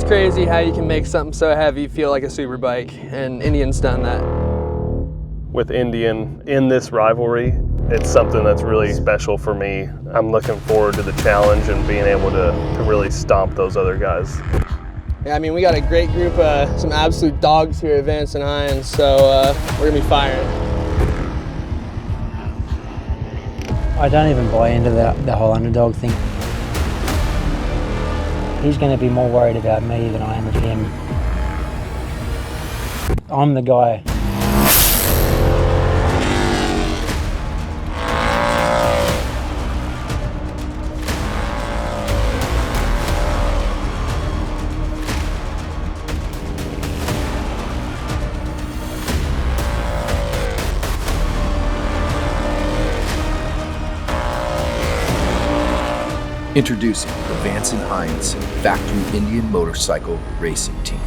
crazy how you can make something so heavy feel like a super bike, and Indian's done that. With Indian in this rivalry, it's something that's really special for me. I'm looking forward to the challenge and being able to really stomp those other guys. Yeah, I mean, we got a great group, some absolute dogs here at Vance and Hines, so we're gonna be firing. I don't even buy into the whole underdog thing. He's going to be more worried about me than I am of him. I'm the guy. Introducing the Vance and Hines Factory Indian Motorcycle Racing Team.